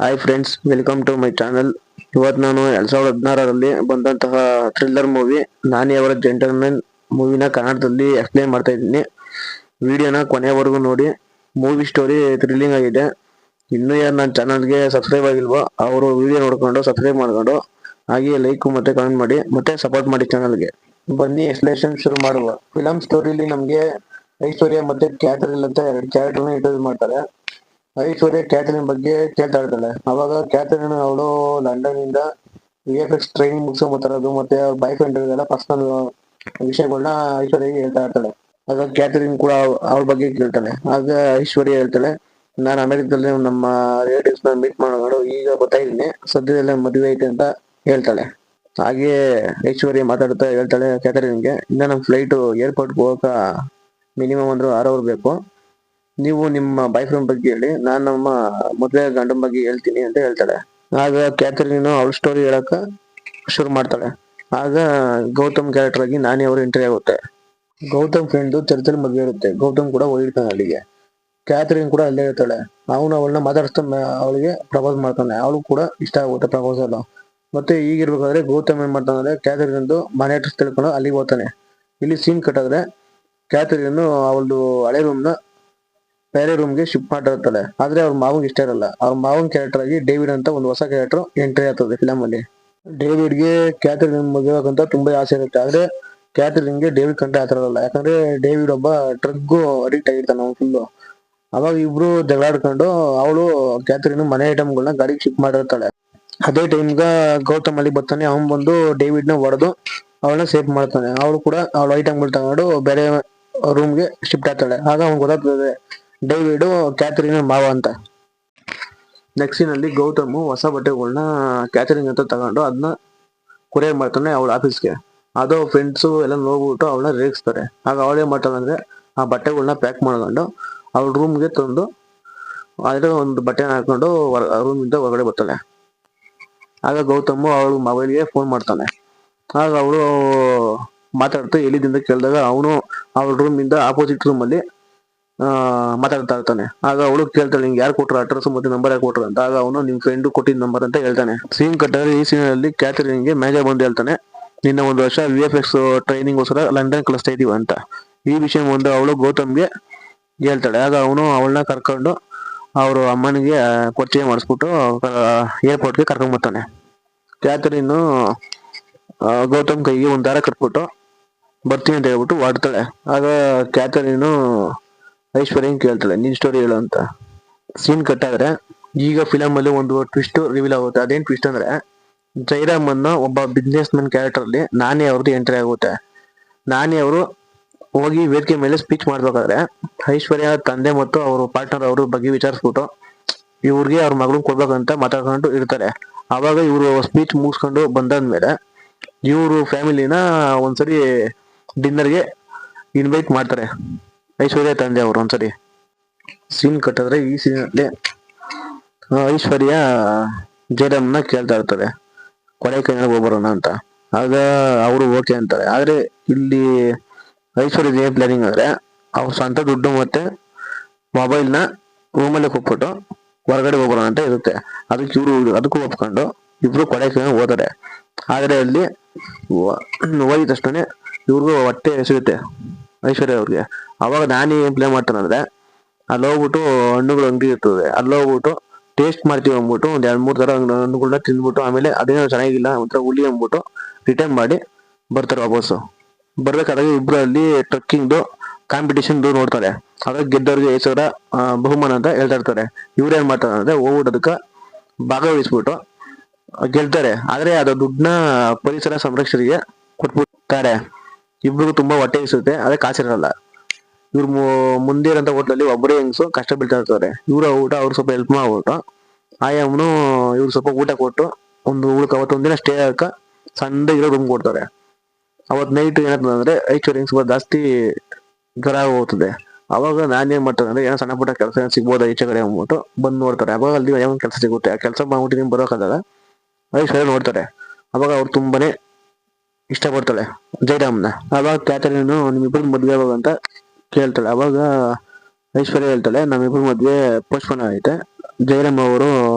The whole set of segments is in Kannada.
Hi friends, welcome to my channel. ಇವತ್ತು ನಾನು 2016ರಲ್ಲಿ ಬಂದಂತಹ ಥ್ರಿಲ್ಲರ್ ಮೂವಿ ನಾನಿ ಅವರ ಜೆಂಟಲ್ಮನ್ ಮೂವಿನ ಕನ್ನಡದಲ್ಲಿ ಎಕ್ಸ್ಪ್ಲೇನ್ ಮಾಡ್ತಾ ಇದ್ದೀನಿ. ವಿಡಿಯೋನ ಕೊನೆವರೆಗೂ ನೋಡಿ. ಮೂವಿ ಸ್ಟೋರಿ ಥ್ರಿಲ್ಲಿಂಗ್ ಆಗಿದೆ. ಇನ್ನೂ ಯಾರು ನನ್ನ ಚಾನಲ್ಗೆ ಸಬ್ಸ್ಕ್ರೈಬ್ ಆಗಿಲ್ವೋ ಅವರು ವಿಡಿಯೋ ನೋಡ್ಕೊಂಡು ಸಬ್ಸ್ಕ್ರೈಬ್ ಮಾಡ್ಕೊಂಡು ಹಾಗೆ ಲೈಕ್ ಮತ್ತೆ ಕಮೆಂಟ್ ಮಾಡಿ ಮತ್ತೆ ಸಪೋರ್ಟ್ ಮಾಡಿ ಚಾನಲ್ಗೆ. ಬನ್ನಿ ಎಕ್ಸ್ಪ್ಲೇಷನ್ ಶುರು ಮಾಡುವ. ಫಿಲಮ್ ಸ್ಟೋರಿಲಿ ನಮಗೆ ಐಶ್ವರ್ಯ ಮತ್ತೆ ಕ್ಯಾಥರಿನ್ ಅಂತ ಎರಡು ಕ್ಯಾರೆಕ್ಟರ್ನ ಇಂಟ್ರೊಡ್ಯೂಸ್ ಮಾಡ್ತಾರೆ. ಐಶ್ವರ್ಯ ಕ್ಯಾಥರಿನ್ ಬಗ್ಗೆ ಕೇಳ್ತಾ ಇರ್ತಾಳೆ. ಅವಾಗ ಕ್ಯಾಥರಿನ್ ಅವಳು ಲಂಡನ್ ಇಂದ VFX ಟ್ರೈನಿಂಗ್ ಮುಗಿಸ್ಕೊಂಡ್ ಬರ್ತಾರದು ಮತ್ತೆ ಅವ್ರ ಬಾಯ್ ಫ್ರೆಂಡ್ ಎಲ್ಲ ಪರ್ಸನಲ್ ವಿಷಯಗಳನ್ನ ಐಶ್ವರ್ಯಗೆ ಹೇಳ್ತಾ ಇರ್ತಾಳೆ. ಆಗ ಕ್ಯಾಥರಿನ್ ಕೂಡ ಅವ್ರ ಬಗ್ಗೆ ಕೇಳ್ತಾಳೆ. ಆಗ ಐಶ್ವರ್ಯ ಹೇಳ್ತಾಳೆ, ನಾನು ಅಮೆರಿಕದಲ್ಲಿ ನಮ್ಮ ರಿಲೇಟಿವ್ಸ್ ನ ಮೀಟ್ ಮಾಡೋಣ, ಈಗ ಬರ್ತಾ ಇದ್ದೀನಿ, ಸದ್ಯದಲ್ಲೇ ಮದುವೆ ಐತೆ ಅಂತ ಹೇಳ್ತಾಳೆ. ಹಾಗೆ ಐಶ್ವರ್ಯ ಮಾತಾಡ್ತಾ ಹೇಳ್ತಾಳೆ ಕ್ಯಾಥರಿನ್ಗೆ, ಇನ್ನ ನಮ್ಮ ಫ್ಲೈಟ್ ಏರ್ಪೋರ್ಟ್ ಹೋಗಕ ಮಿನಿಮಮ್ ಅಂದ್ರೆ 6 ಅವರ್ ಬೇಕು. ನೀವು ನಿಮ್ಮ ಬಾಯ್ ಫ್ರೆಂಡ್ ಬಗ್ಗೆ ಹೇಳಿ, ನಾನು ನಮ್ಮ ಮದುವೆ ಗಂಡನ ಬಗ್ಗೆ ಹೇಳ್ತೀನಿ ಅಂತ ಹೇಳ್ತಾಳೆ. ಆಗ ಕ್ಯಾಥರಿನ್ ಅವಳ ಸ್ಟೋರಿ ಹೇಳಕ ಶುರು ಮಾಡ್ತಾಳೆ. ಆಗ ಗೌತಮ್ ಕ್ಯಾರೆಕ್ಟರ್ ಆಗಿ ನಾನಿ ಅವರು ಎಂಟ್ರಿ ಆಗುತ್ತೆ. ಗೌತಮ್ ಫ್ರೆಂಡ್ ಚರ್ಚಲ್ಲಿ ಮದುವೆ ಇರುತ್ತೆ. ಗೌತಮ್ ಕೂಡ ಹೋಗಿರ್ತಾನೆ ಅಲ್ಲಿಗೆ. ಕ್ಯಾಥರಿನ್ ಕೂಡ ಅಲ್ಲೇ ಇರ್ತಾಳೆ. ಅವನು ಅವಳನ್ನ ಮಾತಾಡಿಸ್ತಾ ಅವಳಿಗೆ ಪ್ರಪೋಸ್ ಮಾಡ್ತಾನೆ. ಅವಳು ಕೂಡ ಇಷ್ಟ ಆಗುತ್ತೆ ಪ್ರಪೋಸಲ್. ಮತ್ತೆ ಈಗಿರ್ಬೇಕಾದ್ರೆ ಗೌತಮ್ ಏನ್ ಮಾಡ್ತಾನೆ, ಕ್ಯಾಥರಿನ್ ಮನೆ ಅಡ್ರೆಸ್ ತಿಳ್ಕೊಂಡು ಅಲ್ಲಿಗೆ ಹೋಗ್ತಾನೆ. ಇಲ್ಲಿ ಸೀನ್ ಕಟ್ಟಾದ್ರೆ ಕ್ಯಾಥರಿನ್ ಅವಳದು ಹಳೆ ರೂಮ್ನ ಬೇರೆ ರೂಮ್ಗೆ ಶಿಫ್ಟ್ ಮಾಡಿರ್ತಾಳೆ. ಆದ್ರೆ ಅವ್ರ ಮಾವಂಗ್ ಇಷ್ಟ ಇರಲ್ಲ. ಅವ್ರ ಮಾವನ್ ಕ್ಯಾರೆಕ್ಟರ್ ಆಗಿ ಡೇವಿಡ್ ಅಂತ ಒಂದು ಹೊಸ ಕ್ಯಾರೆಕ್ಟರ್ ಎಂಟ್ರಿ ಆಗ್ತದೆ ಫಿಲಮ್ ಅಲ್ಲಿ. ಡೇವಿಡ್ಗೆ ಕ್ಯಾಥರಿನ್ ಮದುವೆ ಅಂತ ತುಂಬಾ ಆಸೆ ಇರುತ್ತೆ. ಆದ್ರೆ ಕ್ಯಾಥರಿನ್ಗೆ ಡೇವಿಡ್ ಕಂಡ್ರೆ ಆತರ ಇರಲ್ಲ. ಯಾಕಂದ್ರೆ ಡೇವಿಡ್ ಒಬ್ಬ ಡ್ರಗ್ ಅಡಿಕ್ಟ್ ಆಗಿರ್ತಾನೆ ಅವ್ನು ಫುಲ್ಲು. ಅವಾಗ ಇಬ್ರು ಜಗಳಾಡ್ಕೊಂಡು ಅವಳು ಕ್ಯಾಥರಿನ್ ಮನೆ ಐಟಮ್ಗಳನ್ನ ಗಾಡಿಗೆ ಶಿಫ್ಟ್ ಮಾಡಿರ್ತಾಳೆ. ಅದೇ ಟೈಮ್ಗ ಗೌತಮ್ ಅಲ್ಲಿ ಬರ್ತಾನೆ. ಅವನ್ ಬಂದು ಡೇವಿಡ್ ನ ಹೊಡೆದು ಅವಳನ್ನ ಸೇಫ್ ಮಾಡ್ತಾನೆ. ಅವಳು ಕೂಡ ಅವಳ ಐಟಮ್ಗಳು ತಗೊಂಡು ಬೇರೆ ರೂಮ್ಗೆ ಶಿಫ್ಟ್ ಆಗ್ತಾಳೆ. ಆಗ ಅವ್ನ್ ಗೊತ್ತಾಗ್ತದೆ ಡೇವಿಡ್ ಕ್ಯಾಥರಿನ್ ಮಾವ ಅಂತ. ನೆಕ್ಸ್ಟ್ ನಲ್ಲಿ ಗೌತಮ್ ಹೊಸ ಬಟ್ಟೆಗಳನ್ನ ಕ್ಯಾಥರಿನ್ ಅಂತ ತಗೊಂಡು ಅದನ್ನ ಕೊರಿಯರ್ ಮಾಡ್ತಾನೆ ಅವಳ ಆಫೀಸ್ಗೆ. ಅದು ಫ್ರೆಂಡ್ಸ್ ಎಲ್ಲ ನೋಡ್ಬಿಟ್ಟು ಅವಳನ್ನ ರೇಗಿಸ್ತಾರೆ. ಆಗ ಅವಳೇನ್ ಮಾಡ್ತಾಳೆ ಅಂದ್ರೆ ಆ ಬಟ್ಟೆಗಳನ್ನ ಪ್ಯಾಕ್ ಮಾಡ್ಕೊಂಡು ಅವಳ ರೂಮ್ಗೆ ತಂದು ಅದ್ರ ಒಂದು ಬಟ್ಟೆನ ಹಾಕೊಂಡು ರೂಮಿಂದ ಹೊರಗಡೆ ಬರ್ತಾಳೆ. ಆಗ ಗೌತಮ್ ಅವಳು ಮೊಬೈಲ್ಗೆ ಫೋನ್ ಮಾಡ್ತಾನೆ. ಆಗ ಅವಳು ಮಾತಾಡ್ತಾ ಎಲ್ಲಿದಿಂದ ಕೇಳಿದಾಗ ಅವನು ಅವಳ ರೂಮಿಂದ ಆಪೋಸಿಟ್ ರೂಮ್ ಅಲ್ಲಿ ಮಾತಾಡ್ತಾ ಇರ್ತಾನೆ. ಆಗ ಅವಳು ಕೇಳ್ತಾಳೆ, ನಿಂಗೆ ಯಾರು ಕೊಟ್ರು ಅಡ್ರೆಸ್ ಮತ್ತೆ ನಂಬರ್ ಯಾರು ಕೊಟ್ರು ಅಂತ. ಆಗ ಅವನು ನಿಮ್ ಫ್ರೆಂಡ್ ಕೊಟ್ಟಿದ್ದ ನಂಬರ್ ಅಂತ ಹೇಳ್ತಾನೆ. ಸೀನ್ ಕಟ್ಟಾದ್ರೆ ಈ ಸೀನ್ ಅಲ್ಲಿ ಕ್ಯಾಥರಿನ್ಗೆ ಮ್ಯಾನೇಜರ್ ಬಂದು ಹೇಳ್ತಾನೆ, ನಿನ್ನ 1 ವರ್ಷ VFX ಟ್ರೈನಿಂಗ್ ಗೋಸ್ಕರ ಲಂಡನ್ ಕಳಿಸ್ತಾ ಇದೀವ ಅಂತ. ಈ ವಿಷಯ ಒಂದು ಅವಳು ಗೌತಮ್ಗೆ ಹೇಳ್ತಾಳೆ. ಆಗ ಅವನು ಅವಳನ್ನ ಕರ್ಕೊಂಡು ಅವ್ರ ಅಮ್ಮನಿಗೆ ಪರಿಚಯ ಮಾಡಿಸ್ಬಿಟ್ಟು ಏರ್ಪೋರ್ಟ್ಗೆ ಕರ್ಕೊಂಡ್ ಬರ್ತಾನೆ. ಕ್ಯಾಥರಿನ್ ಗೌತಮ್ ಕೈಗೆ ಒಂದ್ ದಾರ ಕಟ್ಬಿಟ್ಟು ಬರ್ತೀನಿ ಅಂತ ಹೇಳ್ಬಿಟ್ಟು ಹೊಡ್ತಾಳೆ. ಆಗ ಕ್ಯಾಥರಿನ್ ಐಶ್ವರ್ಯನ್ ಕೇಳ್ತಾಳೆ, ನಿನ್ ಸ್ಟೋರಿ ಹೇಳು ಅಂತ. ಸೀನ್ ಕಟ್ಟಾದ್ರೆ ಈಗ ಫಿಲಮ್ ಅಲ್ಲಿ ಒಂದು ಟ್ವಿಸ್ಟ್ ರಿವೀಲ್ ಆಗುತ್ತೆ. ಅದೇನ್ ಟ್ವಿಸ್ಟ್ ಅಂದ್ರೆ ಜೈರಾಮ್ ಅನ್ನೋ ಒಬ್ಬ ಬಿಸ್ನೆಸ್ ಮ್ಯಾನ್ ಕ್ಯಾರೆಕ್ಟರ್ ಅಲ್ಲಿ ನಾನಿ ಅವ್ರದ್ದು ಎಂಟ್ರಿ ಆಗುತ್ತೆ. ನಾನಿ ಅವರು ಹೋಗಿ ವೇದಿಕೆ ಮೇಲೆ ಸ್ಪೀಚ್ ಮಾಡ್ಬೇಕಾದ್ರೆ ಐಶ್ವರ್ಯ ತಂದೆ ಮತ್ತು ಅವ್ರ ಪಾರ್ಟ್ನರ್ ಅವ್ರ ಬಗ್ಗೆ ವಿಚಾರಿಸ್ಬಿಟ್ಟು ಇವ್ರಿಗೆ ಅವ್ರ ಮಗಳು ಕೊಡ್ಬೇಕಂತ ಮಾತಾಡ್ಕೊಂಡು ಇರ್ತಾರೆ. ಅವಾಗ ಇವ್ರು ಸ್ಪೀಚ್ ಮುಗಿಸ್ಕೊಂಡು ಬಂದಾದ್ಮೇಲೆ ಇವ್ರು ಫ್ಯಾಮಿಲಿನ ಒಂದ್ಸರಿ ಡಿನ್ನರ್ಗೆ ಇನ್ವೈಟ್ ಮಾಡ್ತಾರೆ ಐಶ್ವರ್ಯ ತಂದೆ ಅವರು ಒಂದ್ಸರಿ. ಸೀನ್ ಕಟ್ಟಿದ್ರೆ ಈ ಸೀನ್ ಅಲ್ಲಿ ಐಶ್ವರ್ಯ ಜಯರಾಮ್ನ ಕೇಳ್ತಾ ಇರ್ತಾರೆ ಕೊಡೈಕೆನಾಲ್ ಹೋಗ್ಬರೋಣ ಅಂತ. ಆಗ ಅವರು ಓಕೆ ಅಂತಾರೆ. ಆದ್ರೆ ಇಲ್ಲಿ ಐಶ್ವರ್ಯದ ಏನ್ ಪ್ಲಾನಿಂಗ್ ಅಂದ್ರೆ ಅವ್ರ ಸ್ವಂತ ದುಡ್ಡು ಮತ್ತೆ ಮೊಬೈಲ್ನ ರೂಮಲ್ಲಿ ಕೊಟ್ಬಿಟ್ಟು ಹೊರಗಡೆ ಹೋಗ್ಬರೋಣ ಅಂತ ಇರುತ್ತೆ. ಅದಕ್ಕೆ ಇವ್ರು ಅದಕ್ಕೂ ಒಪ್ಕೊಂಡು ಇಬ್ರು ಕೊಡೈಕೆನಾಲ್ ಹೋದರೆ. ಆದ್ರೆ ಅಲ್ಲಿ ಹೋಗಿದ ತಕ್ಷಣ ಇವ್ರಿಗೂ ಹೊಟ್ಟೆ ಎಸೆಯುತ್ತೆ ಐಶ್ವರ್ಯ ಅವ್ರಿಗೆ. ಅವಾಗ ನಾನಿ ಏನ್ ಪ್ಲೇ ಮಾಡ್ತಾನಂದ್ರೆ ಅಲ್ಲಿ ಹೋಗ್ಬಿಟ್ಟು ಹಣ್ಣುಗಳು ಅಂಗಡಿ ಇರ್ತದೆ, ಅಲ್ಲಿ ಹೋಗ್ಬಿಟ್ಟು ಟೇಸ್ಟ್ ಮಾಡ್ತೀವಿ ಅಂದ್ಬಿಟ್ಟು ಒಂದ್ 2-3 ತರ ಹಣ್ಣುಗಳನ್ನ ತಿಂದ್ಬಿಟ್ಟು ಆಮೇಲೆ ಅದೇನೋ ಚೆನ್ನಾಗಿಲ್ಲ ಒಂಥರ ಹುಳಿ ಅಂದ್ಬಿಟ್ಟು ರಿಟರ್ನ್ ಮಾಡಿ ಬರ್ತಾರೆ ವಾಪಸ್ಸು. ಬರ್ಬೇಕಾದಾಗ ಇಬ್ರು ಅಲ್ಲಿ ಟ್ರಕ್ಕಿಂಗ್ ಕಾಂಪಿಟೇಷನ್ ನೋಡ್ತಾರೆ. ಅದಾಗ ಗೆದ್ದವ್ರಿಗೆ 5,000 ಬಹುಮಾನ ಅಂತ ಹೇಳ್ತಾ ಇರ್ತಾರೆ. ಇವ್ರೇನ್ ಮಾಡ್ತಾರೆ ಅಂದ್ರೆ ಹೋಗ್ಬಿಟ್ಟದಕ್ಕ ಭಾಗವಹಿಸ್ಬಿಟ್ಟು ಗೆಲ್ತಾರೆ. ಆದ್ರೆ ಅದು ದುಡ್ಡನ್ನ ಪರಿಸರ ಸಂರಕ್ಷಣೆಗೆ ಕೊಟ್ಬಿಡ್ತಾರೆ. ಇಬ್ರಿಗೂ ತುಂಬಾ ಹೊಟ್ಟೆ ಇಸುತ್ತೆ, ಅದೇ ಕಾಸಿರಲ್ಲ. ಇವ್ರು ಮುಂದೆ ಇರೋಂಥ ಹೋಟ್ಲಲ್ಲಿ ಒಬ್ಬರೇ ಹೆಂಗ್ಸು ಕಷ್ಟ ಬೀಳ್ತಾ ಇರ್ತಾರೆ. ಇವ್ರ ಊಟ ಅವ್ರು ಸ್ವಲ್ಪ ಹೆಲ್ಪ್ ಮಾಡ್ಬಿಟ್ಟು ಆಯಮ್ಮನು ಇವ್ರು ಸ್ವಲ್ಪ ಊಟ ಕೊಟ್ಟು ಅವತ್ತೊಂದಿನ ಸ್ಟೇ ಆಗ ಸಣ್ಣ ಇರೋ ರೂಮ್ ಕೊಡ್ತಾರೆ. ಅವತ್ ನೈಟ್ ಏನಾಗ್ತದೆ ಅಂದ್ರೆ ಐಶ್ವರ್ಯ ಸ್ವಲ್ಪ ಜಾಸ್ತಿ ಜ್ವರ ಹೋಗ್ತದೆ. ಅವಾಗ ನಾನೇನ್ ಮಾಡ್ತಾರೆ ಅಂದ್ರೆ ಏನೋ ಸಣ್ಣ ಪುಟ್ಟ ಕೆಲಸ ಸಿಗ್ಬೋದ ಈಚೆ ಕಡೆ ಅಂದ್ಬಿಟ್ಟು ಬಂದ್ ನೋಡ್ತಾರೆ. ಅವಾಗ ಅಲ್ಲಿ ಯಾವ ಕೆಲಸ ಸಿಗುತ್ತೆ, ಆ ಕೆಲಸ ಮಾಡ್ಬಿಟ್ಟು ನಿಮ್ ಬರೋಕಾದಾಗ ಐಶ್ವರ್ಯ ನೋಡ್ತಾರೆ. ಅವಾಗ ಅವ್ರು ತುಂಬಾನೇ ಇಷ್ಟಪಡ್ತಾಳೆ ಜೈರಾಮ್ನ. ಅವಾಗ ಕ್ಯಾಥರಿನ್ ನಿಮ್ಮಿಬ್ಬರು ಮದ್ವೆ ಆಗೋದು ಅಂತ ಕೇಳ್ತಾಳೆ. ಅವಾಗ ಐಶ್ವರ್ಯ ಹೇಳ್ತಾಳೆ, ನಮ್ಮಿಬ್ಬರು ಮದ್ವೆ ಪೋಸ್ಟ್ಪೋನ್ ಆಗೈತೆ, ಜಯರಾಮ್ ಅವರು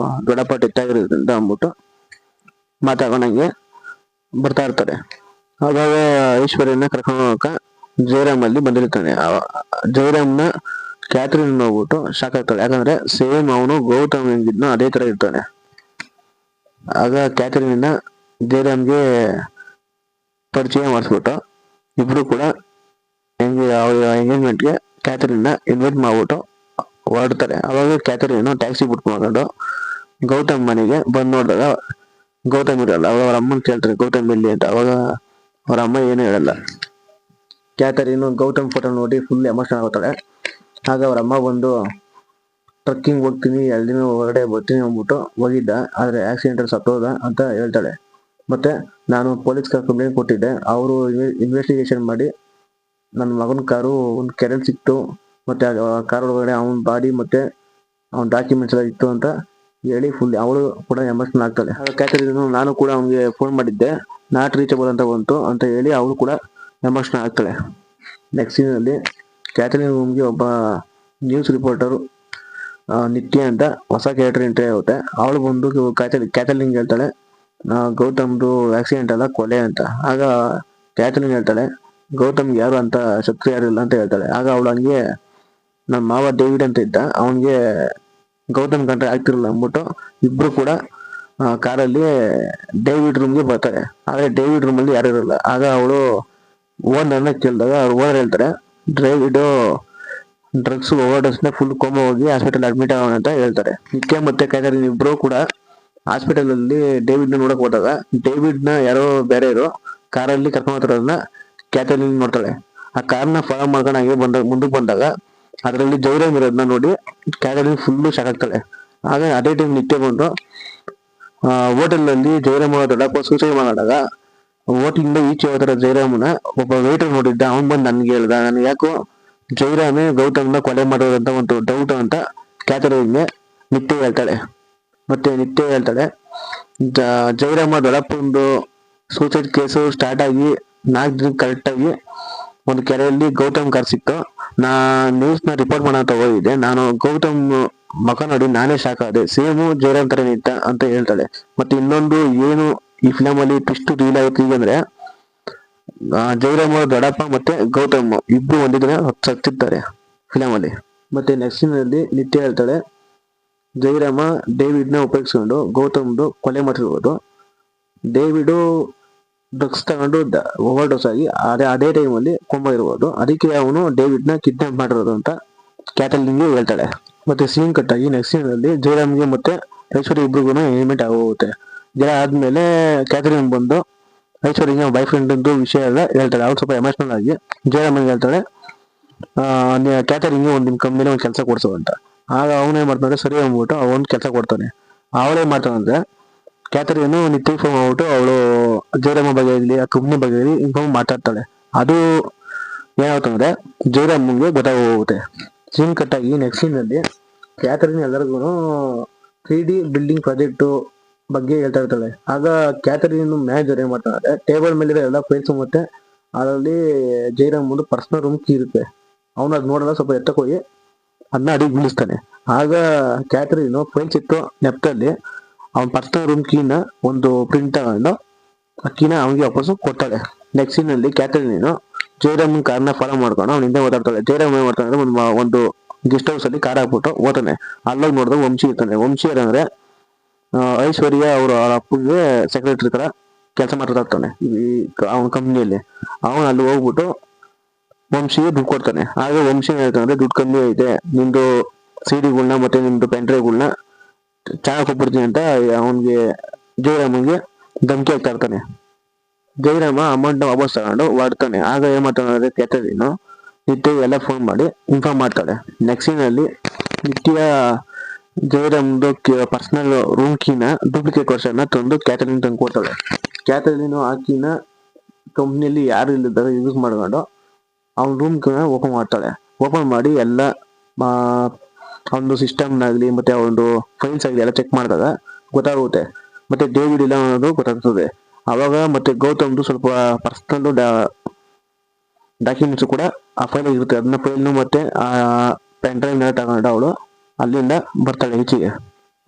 ದೊಡ್ಡಪ್ಪ ಮಾತಾಡೋಣಂಗೆ ಬರ್ತಾ ಇರ್ತಾರೆ. ಆವಾಗ ಐಶ್ವರ್ಯನ ಕರ್ಕೊಂಡು ಹೋಗಕ ಜಯರಾಮ್ ಅಲ್ಲಿ ಬಂದಿರ್ತಾನೆ. ಜಯರಾಮ್ನ ಕ್ಯಾಥರಿನ್ ನೋಡ್ಬಿಟ್ಟು ಶಾಕ್ ಆಗ್ತಾಳೆ, ಯಾಕಂದ್ರೆ ಸೇಮ್ ಅವನು ಗೌತಮ್ ಹೆಂಗಿದ್ನೋ ಅದೇ ತರ ಇರ್ತಾನೆ. ಆಗ ಕ್ಯಾಥರಿನ್ ಜಯರಾಮ್ಗೆ ಪರಿಚಯ ಮಾಡಿಸ್ಬಿಟ್ಟು ಇಬ್ರು ಕೂಡ ಎಂಗೇಜ್ಮೆಂಟ್ಗೆ ಕ್ಯಾಥರಿನ್ ಇನ್ವೈಟ್ ಮಾಡ್ಬಿಟ್ಟು ಹೊರಡ್ತಾರೆ. ಅವಾಗ ಕ್ಯಾಥರಿನ್ ಟ್ಯಾಕ್ಸಿ ಬಿಟ್ಕೊಂಡು ಗೌತಮ್ ಮನೆಗೆ ಬಂದ್ ನೋಡಿದಾಗ ಗೌತಮ್ ಇರಲ್ಲ. ಅವಾಗ ಅವ್ರ ಅಮ್ಮನ್ ಕೇಳ್ತಾರೆ ಗೌತಮ್ ಎಲ್ಲಿ ಅಂತ. ಅವಾಗ ಅವ್ರ ಅಮ್ಮ ಏನು ಹೇಳಲ್ಲ. ಕ್ಯಾಥರಿನ್ ಗೌತಮ್ ಫೋಟೋ ನೋಡಿ ಫುಲ್ ಎಮೋಷನ್ ಆಗುತ್ತಾಳೆ. ಆಗ ಅವ್ರ ಅಮ್ಮ ಬಂದು ಟ್ರಕ್ಕಿಂಗ್ ಹೋಗ್ತೀನಿ 2 ದಿನ ಹೊರಗಡೆ ಬರ್ತೀನಿ ಅಂದ್ಬಿಟ್ಟು ಹೋಗಿದ್ದ, ಆದ್ರೆ ಆಕ್ಸಿಡೆಂಟ್ ಅಲ್ಲಿ ಸತ್ತೋದ ಅಂತ ಹೇಳ್ತಾಳೆ. ಮತ್ತೆ ನಾನು ಪೊಲೀಸ್ ಕಂಪ್ಲೇಂಟ್ ಕೊಟ್ಟಿದ್ದೆ, ಅವರು ಇನ್ವೆಸ್ಟಿಗೇಷನ್ ಮಾಡಿ ನನ್ನ ಮಗನ ಕಾರು ಒಂದು ಕೆರೆಯಲ್ಲಿ ಸಿಕ್ತು, ಮತ್ತೆ ಕಾರ್ ಒಳಗಡೆ ಅವನ ಬಾಡಿ ಮತ್ತೆ ಅವನ ಡಾಕ್ಯುಮೆಂಟ್ಸ್ ಎಲ್ಲ ಇತ್ತು ಅಂತ ಹೇಳಿ ಫುಲ್ ಅವಳು ಕೂಡ ಎಮೋಷನಲ್ ಆಗ್ತಾಳೆ. ಕ್ಯಾಥರಿನ್ ನಾನು ಕೂಡ ಅವ್ನಿಗೆ ಫೋನ್ ಮಾಡಿದ್ದೆ, ನಾಟ್ ರೀಚಬಲ್ ಅಂತ ಬಂತು ಅಂತ ಹೇಳಿ ಅವಳು ಕೂಡ ಎಮೋಷನಲ್ ಆಗ್ತಾಳೆ. ನೆಕ್ಸ್ಟ್ ಸೀನ್ ಅಲ್ಲಿ ಕ್ಯಾಥರಿನ್ ರೂಮ್ಗೆ ಒಬ್ಬ ನ್ಯೂಸ್ ರಿಪೋರ್ಟರ್ ನಿತ್ಯ ಅಂತ ಹೊಸ ಕ್ಯಾರೆಕ್ಟರ್ ಎಂಟ್ರಿ ಆಗುತ್ತೆ. ಅವಳು ಬಂದು ಕ್ಯಾಥರಿನ್ ಹೇಳ್ತಾಳೆ ಗೌತಮ್ದು ಆಕ್ಸಿಡೆಂಟ್ ಅಲ್ಲ ಕೊಲೆ ಅಂತ. ಆಗ ಕ್ಯಾಥರಿನ್ ಹೇಳ್ತಾಳೆ ಗೌತಮ್ಗೆ ಯಾರು ಅಂತ ಶತ್ರು ಯಾರು ಇಲ್ಲ ಅಂತ ಹೇಳ್ತಾಳೆ. ಆಗ ಅವಳು ಹಂಗೆ ನನ್ನ ಮಾವ ಡೇವಿಡ್ ಅಂತ ಇದ್ದ, ಅವನಿಗೆ ಗೌತಮ್ ಕಂಡ್ರೆ ಆಗ್ತಿರಲ್ಲ ಅಂದ್ಬಿಟ್ಟು ಇಬ್ರು ಕೂಡ ಕಾರಲ್ಲಿ ಡೇವಿಡ್ ರೂಮ್ಗೆ ಬರ್ತಾರೆ. ಆದ್ರೆ ಡೇವಿಡ್ ರೂಮ್ ಅಲ್ಲಿ ಯಾರು ಇರಲ್ಲ. ಆಗ ಅವಳು ಓನರ್ನ ಕೇಳಿದಾಗ ಅವ್ರು ಓನರ್ ಹೇಳ್ತಾರೆ ಡೇವಿಡ್ ಡ್ರಗ್ಸ್ ಓವರ್ಡೋಸ್ನ ಫುಲ್ ಕೋಮ ಹೋಗಿ ಹಾಸ್ಪಿಟಲ್ ಅಡ್ಮಿಟ್ ಆಗೋಣ ಅಂತ ಹೇಳ್ತಾರೆ. ನಿತ್ಯ ಮತ್ತೆ ಕ್ಯಾಥರಿನ್ ಇಬ್ರು ಕೂಡ ಹಾಸ್ಪಿಟಲ್ ಅಲ್ಲಿ ಡೇವಿಡ್ ನ ನೋಡಕ್ ಹೋದಾಗ ಡೇವಿಡ್ ನ ಯಾರೋ ಬೇರೆ ಇರೋ ಕಾರಲ್ಲಿ ಕರ್ಕೊಂಡು ಹೋಗ್ತಾರನ್ನ ಕ್ಯಾಥರಿನ್ ನೋಡ್ತಾಳೆ. ಆ ಕಾರ್ನ ಫಾಲೋ ಮಾಡ್ಕೊಂಡು ಹಾಗೆ ಮುಂದಕ್ಕೆ ಬಂದಾಗ ಅದರಲ್ಲಿ ಜೈರಾಮ್ ಇರೋದನ್ನ ನೋಡಿ ಕ್ಯಾಥರಿನ್ ಫುಲ್ಲು ಶಾಕ್ ಆಗ್ತಾಳೆ. ಆಗ ಅದೇ ಟೈಮ್ ನಿತ್ಯ ಬಂದು ಹೋಟೆಲ್ ಅಲ್ಲಿ ಜೈರಾಮ್ ದೊಡ್ಡಪ್ಪ ಸೂಸೈಡ್ ಮಾಡಿದಾಗ ಹೋಟ್ಲಿಂದ ಈಚೆ ಹೋಗ್ತಾರ ಜೈರಾಮ್ನ ಒಬ್ಬ ವೇಟರ್ ನೋಡಿದ್ದ. ಅವನ್ ಬಂದು ನನ್ಗೆ ಹೇಳ್ದ, ನನ್ಗೆ ಯಾಕೋ ಜೈರಾಮೇ ಗೌತಮ್ನ ಕೊಲೆ ಮಾಡೋದಂತ ಒಂದು ಡೌಟ್ ಅಂತ ಕ್ಯಾಥರಿನ್ಗೆ ನಿತ್ಯ ಹೇಳ್ತಾಳೆ. ಮತ್ತೆ ನಿತ್ಯ ಹೇಳ್ತಾಳೆ ಜೈರಾಮ ದೊಡ್ಡಪ್ಪಂದು ಸೂಸೈಡ್ ಕೇಸು ಸ್ಟಾರ್ಟ್ ಆಗಿ 4 ದಿನ ಕರೆಕ್ಟ್ ಆಗಿ ಒಂದು ಕೆರೆಯಲ್ಲಿ ಗೌತಮ್ ಕಾರ್ ಸಿಕ್ತು. ನಾ ನ್ಯೂಸ್ ನ ರಿಪೋರ್ಟ್ ಮಾಡೋಣ ಹೋಗಿದ್ದೆ, ನಾನು ಗೌತಮ್ ಮಕ ನೋಡಿ ನಾನೇ ಶಾಕ್ ಆದೆ, ಸೇಮು ಜೈರಾಮ್ ತರ ನಿಂತ ಅಂತ ಹೇಳ್ತಾಳೆ. ಮತ್ತೆ ಇನ್ನೊಂದು ಏನು ಈ ಫಿಲಮ್ ಅಲ್ಲಿ ಟ್ವಿಸ್ಟ್ ರೀಲ್ ಆಗುತ್ತೆ ಈಗಂದ್ರೆ ಜೈರಾಮ್ ದೊಡ್ಡಪ್ಪ ಮತ್ತೆ ಗೌತಮ್ ಇಬ್ರು ಒಂದೇ ದಿನ ಸತ್ತಿರ್ತಾರೆ ಫಿಲಮ್ ಅಲ್ಲಿ. ಮತ್ತೆ ನೆಕ್ಸ್ಟ್ ಸೀನ್ ಅಲ್ಲಿ ನಿತ್ಯ ಹೇಳ್ತಾಳೆ ಜೈರಾಮ ಡೇವಿಡ್ ನ ಉಪಯೋಗಿಸ್ಕೊಂಡು ಗೌತಮ್ದು ಕೊಲೆ ಮಾಡಿರ್ಬೋದು. ಡೇವಿಡ್ ಡ್ರಗ್ಸ್ ತಗೊಂಡು ಓವರ್ ಡೋಸ್ ಆಗಿ ಅದೇ ಟೈಮ್ ಅಲ್ಲಿ ಕೊಂಬ ಇರ್ಬೋದು, ಅದಕ್ಕೆ ಅವನು ಡೇವಿಡ್ ನ ಕಿಡ್ನಾಪ್ ಮಾಡಿರೋದು ಅಂತ ಕ್ಯಾಥರಿನ್ಗೆ ಹೇಳ್ತಾಳೆ. ಮತ್ತೆ ಸೀನ್ ಕಟ್ ಆಗಿ ನೆಕ್ಸ್ಟ್ ಸೀನ್ ಅಲ್ಲಿ ಜೈರಾಮ್ಗೆ ಮತ್ತೆ ಐಶ್ವರ್ಯ ಇಬ್ರಿಗೂ ಎಂಗೇಜ್ಮೆಂಟ್ ಆಗೋಗುತ್ತೆ. ಜನ ಆದ್ಮೇಲೆ ಕ್ಯಾಥರಿನ್ ಬಂದು ಐಶ್ವರ್ಯ ಬಾಯ್ ಫ್ರೆಂಡ್ ಅಂತ ವಿಷಯ ಎಲ್ಲ ಹೇಳ್ತಾಳೆ. ಅವ್ರು ಸ್ವಲ್ಪ ಎಮೋಷನಲ್ ಆಗಿ ಜಯರಾಮನ್ ಹೇಳ್ತಾಳೆ ಕ್ಯಾಥರಿನ್ಗೆ ನಿಮ್ ಕಂಪ್ನಿಲಿ ಒಂದು ಕೆಲಸ ಕೊಡ್ಸು ಅಂತ. ಆಗ ಅವನೇ ಮಾಡ್ತಾನೆ ಸರಿ ಅಂದ್ಬಿಟ್ಟು ಅವನ್ ಕೆಲಸ ಕೊಡ್ತಾನೆ. ಅವಳೇ ಮಾಡ್ತಾನಂದ್ರೆ ಕ್ಯಾಥರಿನ್ ನಿತ್ಯ ಇನ್ಫಾರ್ಮ್ ಆಗ್ಬಿಟ್ಟು ಅವಳು ಜಯರಾಮ ಬಗ್ಗೆ ಇರ್ಲಿ ಆ ಕಂಪ್ನಿ ಬಗ್ಗೆ ಇರಲಿ ಇನ್ಫಾರ್ಮ್ ಮಾತಾಡ್ತಾಳೆ. ಅದು ಏನಾಗುತ್ತಂದ್ರೆ ಜಯರಾಮ್ಗೆ ಗೊತ್ತಾಗೋಗುತ್ತೆ. ಸೀನ್ ಕಟ್ ಆಗಿ ನೆಕ್ಸ್ಟ್ ಸೀನ್ ಅಲ್ಲಿ ಕ್ಯಾಥರಿನ್ ಎಲ್ಲರಿಗೂ 3D ಬಿಲ್ಡಿಂಗ್ ಪ್ರಾಜೆಕ್ಟ್ ಬಗ್ಗೆ ಹೇಳ್ತಾ ಇರ್ತಾಳೆ. ಆಗ ಕ್ಯಾಥರಿನ್ ಮ್ಯಾನೇಜರ್ ಏನ್ ಮಾಡ್ತಾನೆ ಟೇಬಲ್ ಮೇಲಿರೋ ಎಲ್ಲ ಫೈಲ್ಸ್ ಮತ್ತೆ ಅದರಲ್ಲಿ ಜೈರಾಮ್ ಒಂದು ಪರ್ಸನಲ್ ರೂಮ್ ಕೀ ಇರುತ್ತೆ. ಅವನು ಅದ್ ನೋಡಲ್ಲ, ಸ್ವಲ್ಪ ಎತ್ತಕ್ಕೆ ಹೋಗಿ ಅದನ್ನ ಅಡಿಗೆ ಬೀಳಿಸ್ತಾನೆ. ಆಗ ಕ್ಯಾಥರಿನ್ ಫೈಲ್ಸ್ ಇತ್ತು ನೆಪ್ತಲ್ಲಿ ಅವನ್ ಪರ್ಸನಲ್ ರೂಮ್ ಕೀನ ಒಂದು ಪ್ರಿಂಟ್ ತಗೊಂಡು ಆ ಕೀನ ಅವನಿಗೆ ವಾಪಸ್ ಕೊಡ್ತಾಳೆ. ನೆಕ್ಸ್ಟ್ ಸೀನ್ ಅಲ್ಲಿ ಕ್ಯಾಥರಿನ್ ಜೈರಾಮ್ ಕಾರ್ನ ಫಾಲೋ ಮಾಡ್ಕೊಂಡು ಅವ್ನ ಹಿಂದೆ ಓದಾಡ್ತಾಳೆ. ಜೈರಾಮ್ ಏನ್ ಮಾಡ್ತಾನೆ ಒಂದು ಗೆಸ್ಟ್ ಹೌಸ್ ಅಲ್ಲಿ ಕಾರ್ ಹಾಕ್ಬಿಟ್ಟು ಓತಾನೆ. ಅಲ್ಲೋಗಿ ನೋಡಿದ್ರೆ ವಂಶಿ ಇರ್ತಾನೆ. ವಂಶಿ ಏನಂದ್ರೆ ಐಶ್ವರ್ಯ ಅವ್ರ ಅಪ್ಪಗೆ ಸೆಕ್ರೆಟರಿ ತರ ಕೆಲಸ ಮಾಡ್ತಾ ಇರ್ತಾನೆ ಅವನ ಕಂಪ್ನಿಯಲ್ಲಿ. ಅವನು ಅಲ್ಲಿ ಹೋಗ್ಬಿಟ್ಟು ವಂಶಿಗೆ ದುಡ್ಡು ಕೊಡ್ತಾನೆ. ಆಗ ವಂಶಿ ಹೇಳ್ತಾನೆ ದುಡ್ಡು ಕಮ್ಮಿ ಐತೆ, ನಿಮ್ದು ಸಿಡಿಗಳನ್ನ ಮತ್ತೆ ನಿಮ್ದು ಪೆನ್ಡ್ರೈವ್ಗಳನ್ನ ಚೆನ್ನಾಗಿ ಕೊಟ್ಬಿಡ್ತೀನಿ ಅಂತ ಅವನ್ಗೆ ಜೈರಾಮನ್ಗೆ ಧಮಕಿ ಆಗ್ತಾ ಇರ್ತಾನೆ. ಜೈರಾಮ ಅಮೌಂಟ್ ನ ವಾಪಸ್ ತಗೊಂಡು ಹೊಡ್ತಾನೆ. ಆಗ ಏನ್ ಮಾಡ್ತಾನೆ ಕ್ಯಾಥರಿನ್ ನಿತ್ಯ ಎಲ್ಲ ಫೋನ್ ಮಾಡಿ ಇನ್ಫಾರ್ಮ್ ಮಾಡ್ತಾಳೆ. ನೆಕ್ಸ್ಟ್ ಸೀನ್ ಅಲ್ಲಿ ನಿತ್ಯ ಜೈರಾಮ್ದು ಪರ್ಸನಲ್ ರೂಮ್ ಕೀನ ಡೂಪ್ಲಿಕೇಟ್ ವರ್ಷನ್ ತಂದು ಕ್ಯಾಥರಿನ್ ತಂದು ಕೊಡ್ತಾಳೆ. ಕ್ಯಾಥರಿನ್ ಆ ಕೀನ ಕಂಪ್ನಿಯಲ್ಲಿ ಯಾರು ಇಲ್ಲಿದ್ದಾರೆ ಯೂಸ್ ಮಾಡ್ಕೊಂಡು ಅವ್ನ ರೂಮ್ ಕೀನ ಓಪನ್ ಮಾಡ್ತಾಳೆ. ಓಪನ್ ಮಾಡಿ ಎಲ್ಲ ಅವನದು ಸಿಸ್ಟಮ್ನಾಗ್ಲಿ ಮತ್ತೆ ಅವನದು ಫೈಲ್ಸ್ ಆಗಲಿ ಎಲ್ಲ ಚೆಕ್ ಮಾಡಿದಾಗ ಗೊತ್ತಾಗುತ್ತೆ. ಮತ್ತೆ ಡೇವಿಡ್ ಇಲ್ಲ ಅನ್ನೋದು ಗೊತ್ತಾಗ್ತದೆ. ಅವಾಗ ಮತ್ತೆ ಗೌತಮ್ದು ಸ್ವಲ್ಪ ಪರ್ಸನಲ್ ಡಾಕ್ಯುಮೆಂಟ್ಸ್ ಕೂಡ ಆ ಫೈಲ್ ಇರುತ್ತೆ. ಅದನ್ನ ಫೈಲ್ನು ಮತ್ತೆ ಆ ಪೆನ್ ಡ್ರೈವ್ ತಗೊಂಡು ಅವಳು ಅಲ್ಲಿಂದ ಬರ್ತಾಳೆ ಈಚೆಗೆ.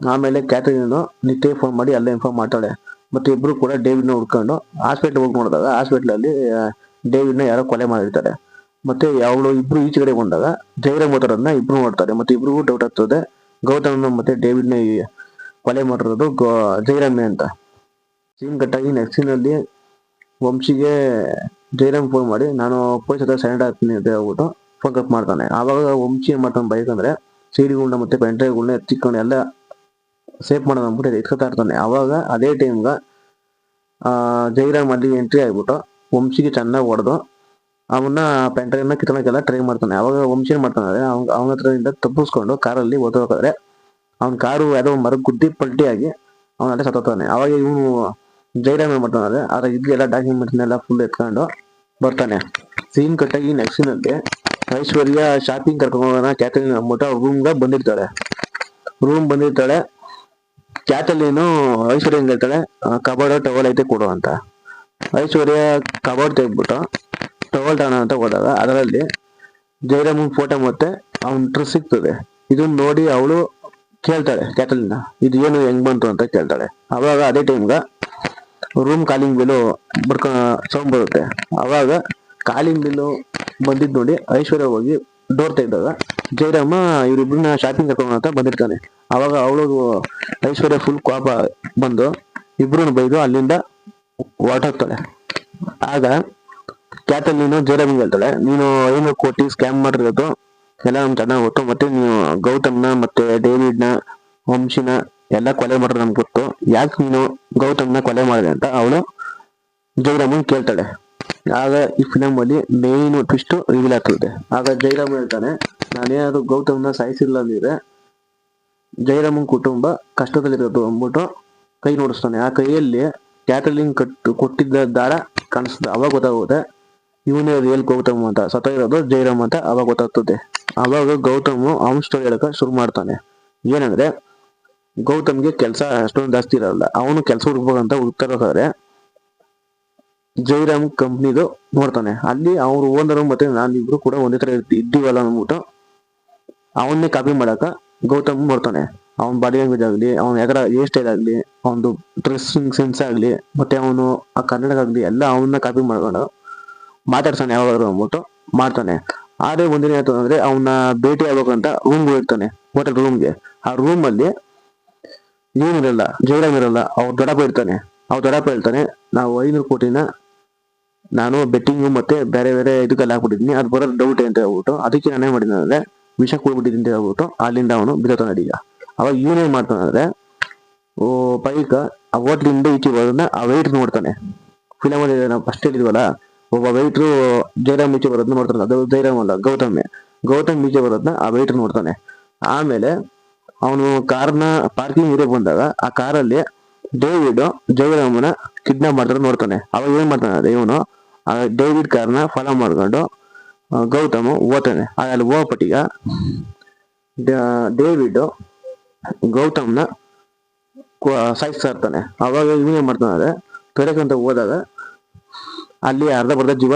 ಆಮೇಲೆ ಕ್ಯಾಥರಿನ್ ನಿತ್ಯ ಫೋನ್ ಮಾಡಿ ಅಲ್ಲೇ ಇನ್ಫಾರ್ಮ್ ಮಾಡ್ತಾಳೆ. ಮತ್ತೆ ಇಬ್ರು ಕೂಡ ಡೇವಿಡ್ ನ ಹುಡ್ಕೊಂಡು ಹಾಸ್ಪಿಟ್ಲ್ ಹೋಗಿ ನೋಡಿದಾಗ ಹಾಸ್ಪಿಟ್ಲ್ ಅಲ್ಲಿ ಡೇವಿಡ್ ನ ಯಾರೋ ಕೊಲೆ ಮಾಡಿರ್ತಾರೆ. ಮತ್ತೆ ಅವಳು ಇಬ್ರು ಈಚೆ ಕಡೆ ಬಂದಾಗ ಜೈರಾಮ್ ಓತಾರನ್ನ ಇಬ್ರು ನೋಡ್ತಾರೆ. ಮತ್ತೆ ಇಬ್ರಿಗೂ ಡೌಟ್ ಆಗ್ತದೆ ಗೌತಮ್ ಮತ್ತೆ ಡೇವಿಡ್ ನ ಕೊಲೆ ಮಾಡಿರೋದು ಜೈರಾಮೆ ಅಂತ. ಸೀನ್ ಕಟ್ಟಾಗಿ ನೆಕ್ಸ್ಟ್ ಸೀನ್ ಅಲ್ಲಿ ವಂಶಿಗೆ ಜೈರಾಮ್ ಫೋನ್ ಮಾಡಿ ನಾನು ಪೊಲೀಸ್ ಹತ್ರ ಸರೆಂಡರ್ ಆಗ್ತೀನಿ ಅಂತ ಹೇಳ್ಬಿಟ್ಟು ಫೋನ್ ಕಟ್ ಮಾಡ್ತಾನೆ. ಆವಾಗ ವಂಶಿ ಏನ್ ಮಾಡ್ತಾನೆ ಬೈಕ್ ಅಂದ್ರೆ ಸಿಡಿಗಳನ್ನ ಮತ್ತೆ ಪೆಂಡ್ರೈವ್ಗಳನ್ನ ಎತ್ತಿಕೊಂಡು ಎಲ್ಲ ಸೇಫ್ ಮಾಡೋದು ಅಂದ್ಬಿಟ್ಟು ಎತ್ಕೊತಾ ಇರ್ತಾನೆ. ಅವಾಗ ಅದೇ ಟೈಮ್ಗ ಜೈರಾಮ್ ಅಲ್ಲಿ ಎಂಟ್ರಿ ಆಗ್ಬಿಟ್ಟು ವಂಶಿಗೆ ಚೆನ್ನಾಗಿ ಹೊಡೆದು ಅವನ್ನ ಪೆಂಡ್ರೈವ್ನ ಕಿತ್ಕೊಳಕ್ಕೆಲ್ಲ ಟ್ರೈ ಮಾಡ್ತಾನೆ. ಅವಾಗ ವಂಶಿ ಏನ್ ಮಾಡ್ತಾನೆ ಅವನ ಹತ್ರದಿಂದ ತಪ್ಪಿಸ್ಕೊಂಡು ಕಾರಲ್ಲಿ ಓದೋಬೇಕಾದ್ರೆ ಅವ್ನ ಕಾರು ಯಾವುದೋ ಮರಕ್ಕೆ ಗುದ್ದಿ ಪಲ್ಟಿ ಆಗಿ ಅವನಲ್ಲೇ ಸತ್ತೋಗ್ತಾನೆ. ಅವಾಗ ಇವನು ಜೈರಾಮ್ ಏನ್ ಮಾಡ್ತಾನೆ ಅದ್ರ ಇದ್ಗೆಲ್ಲ ಡಾಕ್ಯುಮೆಂಟ್ಸ್ನೆಲ್ಲ ಫುಲ್ ಎತ್ಕೊಂಡು ಬರ್ತಾನೆ. ಸೀನ್ ಕಟ್ಟಾಗಿ ನೆಕ್ಸ್ಟ್ ಸೀನ್ ಅಲ್ಲಿ ಐಶ್ವರ್ಯ ಶಾಪಿಂಗ್ ಕರ್ಕೊಂಡು ಹೋಗೋಣ ಕ್ಯಾಥರಿನ್ ಅಂದ್ಬಿಟ್ಟು ರೂಮ್ಗೆ ಬಂದಿರ್ತಾಳೆ. ಕ್ಯಾಥರಿನ್ ಐಶ್ವರ್ಯ ಹೆಂಗ್ ಹೇಳ್ತಾಳೆ ಕಬೋರ್ಡ್ ಟವಲ್ ಐತೆ ಕೊಡು ಅಂತ. ಐಶ್ವರ್ಯ ಕಬೋರ್ಡ್ ತೆಗ್ಬಿಟ್ಟು ಟವಲ್ ತಾಣ ಅಂತ ಹೋದಾಗ ಅದರಲ್ಲಿ ಜೈರಾಮ್ ಫೋಟೋ ಮತ್ತೆ ಅವನ್ ಡ್ರೆಸ್ ಸಿಗ್ತದೆ. ಇದನ್ನ ನೋಡಿ ಅವಳು ಕೇಳ್ತಾಳೆ ಕ್ಯಾಥರಿನ್ ಇದು ಏನು ಹೆಂಗ್ ಬಂತು ಅಂತ ಕೇಳ್ತಾಳೆ. ಅವಾಗ ಅದೇ ಟೈಮ್ಗ ರೂಮ್ ಕಾಲಿಂಗ್ ಬಿಲ್ ಸೌಂಡ್ ಬರುತ್ತೆ. ಅವಾಗ ಕಾಲಿಂಗ್ ಬಿಲ್ ಬಂದಿದ್ ನೋಡಿ ಐಶ್ವರ್ಯ ಹೋಗಿ ಡೋರ್ ತೆಗ್ದಾಗ ಜೈರಾಮ ಇವ್ರಿಬ್ರನ್ನ ಶಾಪಿಂಗ್ ಕರ್ಕೊಂಡು ಅಂತ ಬಂದಿರ್ತಾನೆ. ಅವಾಗ ಅವಳು ಐಶ್ವರ್ಯ ಫುಲ್ ಕೋಪ ಬಂದು ಇಬ್ರು ಬೈದು ಅಲ್ಲಿಂದ ಹೊರಟೋಗ್ತಾಳೆ. ಆಗ ಕ್ಯಾಥರಿನ್ ಜೈರಾಮಿಗೆ ಹೇಳ್ತಾಳೆ ನೀನು 500 ಕೋಟಿ ಸ್ಕ್ಯಾಮ್ ಮಾಡಿರೋದು ಎಲ್ಲ ನಮ್ಗೆ ಚೆನ್ನಾಗಿ ಗೊತ್ತು. ಮತ್ತೆ ನೀವು ಗೌತಮ್ನ ಮತ್ತೆ ಡೇವಿಡ್ನ ವಂಶಿನ ಎಲ್ಲ ಕೊಲೆ ಮಾಡೋದು ನಮ್ಗೆ ಗೊತ್ತು. ಯಾಕೆ ನೀನು ಗೌತಮ್ನ ಕೊಲೆ ಮಾಡಿದೆ ಅಂತ ಅವಳು ಜೈರಾಮನ್ ಕೇಳ್ತಾಳೆ. ಆಗ ಈ ಫಿಲಮ್ ಅಲ್ಲಿ ಮೇನ್ ಟ್ವಿಸ್ಟ್ ರಿವೀಲ್ ಆಗ್ತದೆ. ಆಗ ಜೈರಾಮ್ ಹೇಳ್ತಾನೆ ನಾನೇನಾದ್ರು ಗೌತಮ್ನ ಸಾಯಿಸಿಲ್ಲ ಅಂದ್ರೆ ಜೈರಾಮನ್ ಕುಟುಂಬ ಕಷ್ಟದಲ್ಲಿರೋದು ಅಂದ್ಬಿಟ್ಟು ಕೈ ನೋಡಿಸ್ತಾನೆ. ಆ ಕೈಯಲ್ಲಿ ಕ್ಯಾಥರಿನ್ ಕೊಟ್ಟಿದ್ದ ದಾರ ಕಾಣಿಸ್ತದೆ. ಅವಾಗ ಗೊತ್ತಾಗುತ್ತೆ ಇವನೇ ರಿಯಲ್ ಗೌತಮ್ ಅಂತ, ಸತ್ತ ಇರೋದು ಜೈರಾಮ್ ಅಂತ ಅವಾಗ ಗೊತ್ತಾಗ್ತದೆ. ಅವಾಗ ಗೌತಮ್ ಅವನ್ ಸ್ಟೋರಿ ಹೇಳಕ ಶುರು ಮಾಡ್ತಾನೆ. ಏನಂದ್ರೆ ಗೌತಮ್ಗೆ ಕೆಲಸ ಅಷ್ಟೊಂದು ಜಾಸ್ತಿ ಇರಲ್ಲ. ಅವನು ಕೆಲಸ ಹುಡುಕ್ಬೇಕಂತ ಹುಡುಕ್ತಿರ್ಬೇಕಾದ್ರೆ ಜೈರಾಮ್ ಕಂಪ್ನಿದು ನೋಡ್ತಾನೆ. ಅಲ್ಲಿ ಅವ್ರು ಓನರ್ ಮತ್ತೆ ನಾನಿಬ್ರು ಕೂಡ ಒಂದೇ ತರ ಇದ್ದೀವಲ್ಲ ಅಂದ್ಬಿಟ್ಟು ಅವನ್ನೇ ಕಾಪಿ ಮಾಡಕ ಗೌತಮ್ ನೋಡ್ತಾನೆ. ಅವನ್ ಬಾಡಿ ಲ್ಯಾಂಗ್ವೇಜ್ ಆಗ್ಲಿ, ಅವನ ಯಾವ್ದಾರ ಹೇರ್ ಸ್ಟೈಲ್ ಆಗ್ಲಿ, ಅವನದು ಡ್ರೆಸ್ಸಿಂಗ್ ಸೆನ್ಸ್ ಆಗ್ಲಿ, ಮತ್ತೆ ಅವನು ಆ ಕನ್ನಡ ಆಗ್ಲಿ ಎಲ್ಲ ಅವನ್ನ ಕಾಪಿ ಮಾಡ್ಕೊಂಡು ಮಾತಾಡ್ತಾನೆ ಯಾವಾಗಾದ್ರು ಅಂದ್ಬಿಟ್ಟು ಮಾಡ್ತಾನೆ. ಆದ್ರೆ ಒಂದಿನ ಏನಾಗ್ತದೆ ಅವನ್ನ ಭೇಟಿ ಆಗ್ಬೇಕಂತ ರೂಮ್ಗೆ ಹೋಗ್ತಾನೆ, ಹೋಟೆಲ್ ರೂಮ್ಗೆ. ಆ ರೂಮ್ ಅಲ್ಲಿ ಏನಿರಲ್ಲ, ಜೈರಾಮ್ ಇರಲ್ಲ, ಅವ್ರ ದೊಡ್ಡಪ್ಪ ಇರ್ತಾನೆ. ಅವ್ರ ದೊಡ್ಡಪ್ಪ ಹೇಳ್ತಾನೆ ನಾವು 500 ಕೋಟಿನ ನಾನು ಬೆಟ್ಟಿಂಗ್ ಮತ್ತೆ ಬೇರೆ ಬೇರೆ ಇದಕ್ಕೆಲ್ಲ ಹಾಕ್ಬಿಟ್ಟಿದ್ದೀನಿ, ಅದು ಬರೋದು ಡೌಟ್ ಅಂತ ಹೇಳ್ಬಿಟ್ಟು ಅದಕ್ಕೆ ನಾನೇ ಮಾಡಿದ್ದೀನಿ ಅಂದ್ರೆ ವಿಷ ಕೊಡ್ಬಿಟ್ಟಿದ್ದೀನಿ ಅಂತ ಹೇಳ್ಬಿಟ್ಟು ಅಲ್ಲಿಂದ ಅವನು ಬಿದ್ದೋತಾನೆ ಅಡಿಗ. ಅವಾಗ ಇವನೇನ್ ಮಾಡ್ತಾನೆ ಅಂದ್ರೆ ಬೈಕ್ ಆ ಹೋಟ್ಲಿಂದ ಈಚೆ ಬರೋದನ್ನ ಆ ವೆಯ್ಟ್ ನೋಡ್ತಾನೆ. ಫಿಲಮ್ ಅಲ್ಲಿ ನಾವು ಫಸ್ಟ್ ಹೇಳಿದ್ವಲ್ಲ ಒಬ್ಬ ವೆಯ್ಟ್ರು ಜೈರಾಮ್ ಈಚೆ ಬರೋದನ್ನ ನೋಡ್ತಾನೆ. ಅದು ಜೈರಾಮ್ ಅಲ್ಲ ಗೌತಮ್ ಈಚೆ ಬರೋದನ್ನ ಆ ವೆಯ್ಟ್ರು ನೋಡ್ತಾನೆ. ಆಮೇಲೆ ಅವನು ಕಾರ್ನ ಪಾರ್ಕಿಂಗ್ ಏರಿಯಾ ಬಂದಾಗ ಆ ಕಾರಲ್ಲಿ ಡೇವಿಡ್ ಜೈರಾಮನ ಕಿಡ್ನಾಪ್ ಮಾಡ್ತಾರೆ ನೋಡ್ತಾನೆ. ಅವಾಗ ಏನ್ ಮಾಡ್ತಾನೆ ಅದೇ ಇವನು ಆ ಡೇವಿಡ್ ಕಾರ್ನ ಫಾಲೋ ಮಾಡ್ಕೊಂಡು ಗೌತಮ್ ಓದ್ತಾನೆ. ಅಲ್ಲಿ ಹೋಗ್ಪಟ್ಟಿಗ ಡೇವಿಡ್ ಗೌತಮ್ನ ಸಾಯಿಸ್ತಾ ಇರ್ತಾನೆ. ಅವಾಗ ಇವನೇನ್ ಮಾಡ್ತಾನೆ ಅಂದ್ರೆ ತೊಡಕಂತ ಹೋದಾಗ ಅಲ್ಲಿ ಅರ್ಧ ಬರ್ಧ ಜೀವ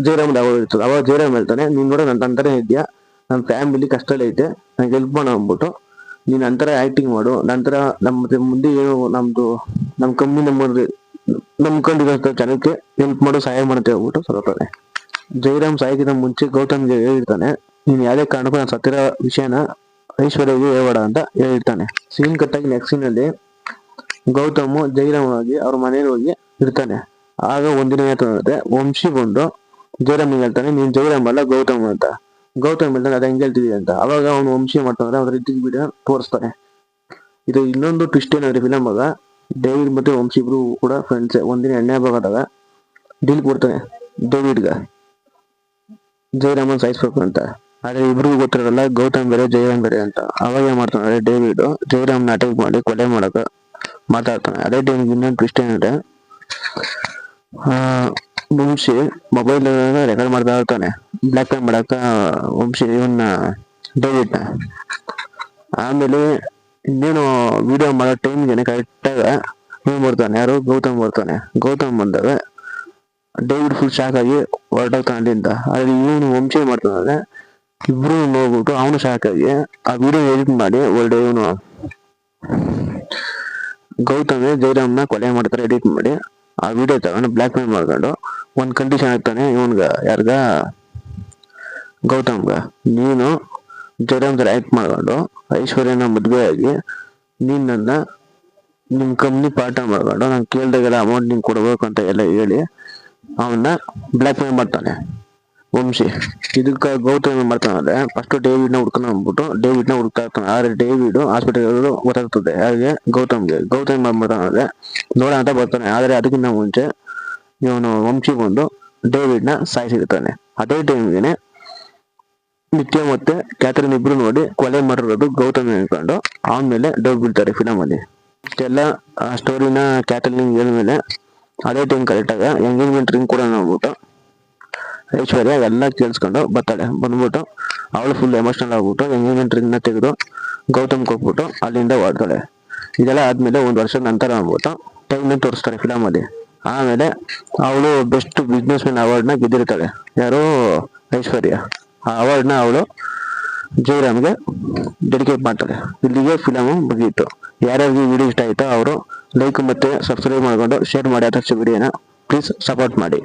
ಜೈರಾಮ್ ಇರ್ತದೆ. ಅವಾಗ ಜೈರಾಮ್ ಹೇಳ್ತಾನೆ ನೀನ್ ನೋಡ ನನ್ನ ಅಂತಾನೆ ಇದ್ಯಾ, ನನ್ನ ಫ್ಯಾಮಿಲಿ ಕಷ್ಟದಲ್ಲಿ ಐತೆ, ನಂಗೆ ಹೆಲ್ಪ್ ಮಾಡೋ ಅಂದ್ಬಿಟ್ಟು ನೀನ್ ಅಂತರ ಆಕ್ಟಿಂಗ್ ಮಾಡು, ನಂತರ ನಮ್ಮ ಮುಂದೆ ಏನು ನಮ್ ಕಂಪ್ನಿ ನಂಬ್ಕೊಂಡಿರೋ ಜನಕ್ಕೆ ಹೆಲ್ಪ್ ಮಾಡು, ಸಹಾಯ ಮಾಡುತ್ತೆ ಹೇಳ್ಬಿಟ್ಟು ಸರೋತಾನೆ. ಜೈರಾಮ್ ಸಾಯಿಗಿಂತ ಮುಂಚೆ ಗೌತಮ್ಗೆ ಹೇಳಿರ್ತಾನೆ ನೀನ್ ಯಾವ್ದೇ ಕಾರಣಕ್ಕೂ ನಾನು ಸತ್ತಿರೋ ವಿಷಯನ ಐಶ್ವರ್ಯಗೆ ಹೇಳ್ಬೇಡ ಅಂತ ಹೇಳಿರ್ತಾನೆ. ಸೀನ್ ಕಟ್ಟಾಗಿ ನೆಕ್ಸ್ಟ್ ಸೀನ್ ಅಲ್ಲಿ ಗೌತಮ್ ಜೈರಾಮ್ ಆಗಿ ಅವ್ರ ಮನೇಲಿ ಹೋಗಿ ಇರ್ತಾನೆ. ಆಗ ಒಂದಿನ ಏನಾಗುತ್ತೆ ವಂಶಿ ಬಂದು ಜೈರಾಮ್ ಹೇಳ್ತಾನೆ ನೀನ್ ಜೈರಾಮ್ ಅಲ್ಲ ಗೌತಮ್ ಅಂತ. ಗೌತಮ್ ಹೇಳ್ತಾನೆ ಅದ ಹೆಂಗ್ ಹೇಳ್ತಿದೀಯ ಅಂತ. ಅವಾಗ ಅವ್ನು ವಂಶಿ ಮಾಡ್ತಾನೆ ಅದ್ರ ಇದ್ದಿದ್ ವಿಡಿಯೋ ತೋರಿಸ್ತಾನೆ. ಇದು ಇನ್ನೊಂದು ಟ್ವಿಸ್ಟ್ ಏನಾದ್ರೆ ಫಿಲಮ್ ಆಗ ಡೇವಿಡ್ ಮತ್ತೆ ವಂಶಿ ಇಬ್ರು ಕೂಡ ಫ್ರೆಂಡ್ಸ್. ಒಂದಿನ ಎಣ್ಣೆ ಭಾಗದಾಗ ಡೀಲ್ ಕೊಡ್ತಾನೆ ಡೇವಿಡ್ಗ ಜೈರಾಮನ್ ಸಾಯಿಸ್ಬೇಕು ಅಂತ. ಆದ್ರೆ ಇಬ್ರಿಗೂ ಗೊತ್ತಿರಲ್ಲ ಗೌತಮ್ ಬೇರೆ ಜೈರಾಮ್ ಬೇರೆ ಅಂತ. ಅವಾಗ ಏನ್ ಮಾಡ್ತಾನೆ ಡೇವಿಡ್ ಜೈರಾಮ್ನ ಅಟ್ಯಾಕ್ ಮಾಡಿ ಕೊಲೆ ಮಾಡಕ ಮಾತಾಡ್ತಾನೆ. ಅದೇ ಟೈಮ್ ಇನ್ನೊಂದು ಟ್ವಿಸ್ಟ್ ಏನಂದ್ರೆ ವಂಶಿ ಮೊಬೈಲ್ ರೆಕಾರ್ಡ್ ಮಾಡ್ತಾ ಇರ್ತಾನೆ ಬ್ಲಾಕ್ ಮೇಲ್ ಮಾಡಕ ವಂಶಿ ಇವನ್ನ ಡೇವಿಡ್ನ. ಆಮೇಲೆ ಇನ್ನೇನು ವಿಡಿಯೋ ಮಾಡೋ ಟೈಮ್ಗೆ ಕರೆಕ್ಟಾಗ ಇವ್ ಬರ್ತಾನೆ, ಯಾರು ಗೌತಮ್ ಬರ್ತಾನೆ. ಗೌತಮ್ ಬಂದಾಗ ಡೇವಿಡ್ ಫುಲ್ ಶಾಕ್ ಆಗಿ ಹೊರಟೋಗ್ತಾನೆ ಅಲ್ಲಿಂದ. ಅಲ್ಲಿ ಇವನು ವಂಶಿ ಮಾಡ್ತಾನೆ ಇಬ್ರು ನೋಡ್ಬಿಟ್ಟು ಅವನು ಶಾಕ್ ಆಗಿ ಆ ವಿಡಿಯೋ ಎಡಿಟ್ ಮಾಡಿ ಒಳ್ಳೆ ಇವನು ಗೌತಮಿ ಜೈರಾಮ್ನ ಕೊಲೆ ಮಾಡ್ತಾರೆ ಎಡಿಟ್ ಮಾಡಿ. ಆ ವಿಡಿಯೋ ತಗೊಂಡು ಬ್ಲ್ಯಾಕ್ ಮೇಲ್ ಮಾಡ್ಕೊಂಡು ಒಂದ್ ಕಂಡೀಷನ್ ಆಗ್ತಾನೆ ಇವನ್ಗ, ಯಾರ್ಗ, ಗೌತಮ್ಗ. ನೀನು ಜೈರಾಮ್ ತರ ಆಕ್ಟ್ ಮಾಡ್ಕೊಂಡು ಐಶ್ವರ್ಯನ ಮದ್ವೆ ಆಗಿ ನೀನ್ ನನ್ನ ನಿಮ್ ಕಂಪ್ನಿ ಪಾರ್ಟ್ನರ್ ಮಾಡ್ಕೊಂಡು ನಾನು ಕೇಳ್ದಾಗೆಲ್ಲ ಅಮೌಂಟ್ ನಿಂಗೆ ಕೊಡ್ಬೇಕು ಅಂತ ಎಲ್ಲ ಹೇಳಿ ಅವನ್ನ ಬ್ಲ್ಯಾಕ್ ಮೇಲ್ ಮಾಡ್ತಾನೆ ವಂಶಿ. ಇದಕ್ಕ ಗೌತಮ್ ಏನ್ ಮಾಡ್ತಾನೆ, ಫಸ್ಟ್ ಡೇವಿಡ್ ನ ಹುಡ್ಕೊಂಡು ಅಂದ್ಬಿಟ್ಟು ಡೇವಿಡ್ ನ ಹುಡುಕ್ತಾ ಇರ್ತಾನೆ. ಆದ್ರೆ ಡೇವಿಡ್ ಹಾಸ್ಪಿಟಲ್ ಗೊತ್ತಾಗ್ತದೆ ಯಾರಿಗೆ, ಗೌತಮ್ಗೆ. ಗೌತಮ್ ಮಾಡ್ತಾನೆ ನೋಡ ಅಂತ ಬರ್ತಾನೆ. ಆದ್ರೆ ಅದಕ್ಕಿಂತ ಮುಂಚೆ ಇವನು ವಂಶಿ ಬಂದು ಡೇವಿಡ್ ನ ಸಾಯಿಸಿರ್ತಾನೆ. ಅದೇ ಟೈಮ್ಗೆ ನಿತ್ಯ ಮತ್ತೆ ಕ್ಯಾಥರಿನ್ ಇಬ್ರು ನೋಡಿ ಕೊಲೆ ಮಾಡಿರೋದು ಗೌತಮ್ ಅನ್ಕೊಂಡು ಅವನ ಮೇಲೆ ಡೌಟ್ ಬೀಳ್ತಾರೆ ಫಿಲಮ್ ಅಲ್ಲಿ. ಇಷ್ಟೆಲ್ಲ ಸ್ಟೋರಿನ ಕ್ಯಾಥರಿನ್ ಹೇಳಿದ್ಮೇಲೆ ಅದೇ ಟೈಮ್ ಕರೆಕ್ಟ್ ಆಗ ಎಂಗೇಜ್ಮೆಂಟ್ ರಿಂಗ್ ಕೂಡ ನೋಡ್ಬಿಟ್ಟು ಐಶ್ವರ್ಯ ಎಲ್ಲ ಕೇಳಿಸ್ಕೊಂಡು ಬರ್ತಾಳೆ. ಬಂದ್ಬಿಟ್ಟು ಅವಳು ಫುಲ್ ಎಮೋಷನಲ್ ಆಗ್ಬಿಟ್ಟು ಎಂಗೇಜ್ಮೆಂಟ್ ರಿಂಗ್ ನ ತೆಗೆದು ಗೌತಮ್ ಕೊಟ್ಬಿಟ್ಟು ಅಲ್ಲಿಂದ ಹೊಡ್ತಾಳೆ. ಇದೆಲ್ಲ ಆದ್ಮೇಲೆ 1 ವರ್ಷದ ನಂತರ ಅಂದ್ಬಿಟ್ಟು ಟೈಮ್ ತೋರಿಸ್ತಾರೆ ಫಿಲಮ್ ಅಲ್ಲಿ. ಆಮೇಲೆ ಅವಳು ಬೆಸ್ಟ್ ಬಿಸ್ನೆಸ್ ಮ್ಯಾನ್ ಅವಾರ್ಡ್ ನ ಗೆದ್ದಿರ್ತಾಳೆ. ಯಾರು, ಐಶ್ವರ್ಯ. ಆ ಅವಾರ್ಡ್ ನ ಅವಳು ಜೈರಾಮ್ಗೆ ಡೆಡಿಕೇಟ್ ಮಾಡ್ತಾಳೆ. ಇಲ್ಲಿಗೆ ಫಿಲಮ್ ಮುಗಿಯಿತು. ಯಾರ್ಯಾರಿಗೆ ವಿಡಿಯೋ ಇಷ್ಟ ಆಯ್ತೋ ಅವರು ಲೈಕ್ ಮತ್ತೆ ಸಬ್ಸ್ಕ್ರೈಬ್ ಮಾಡ್ಕೊಂಡು ಶೇರ್ ಮಾಡಿ. ಆದಷ್ಟು ವಿಡಿಯೋನ ಪ್ಲೀಸ್ ಸಪೋರ್ಟ್ ಮಾಡಿ.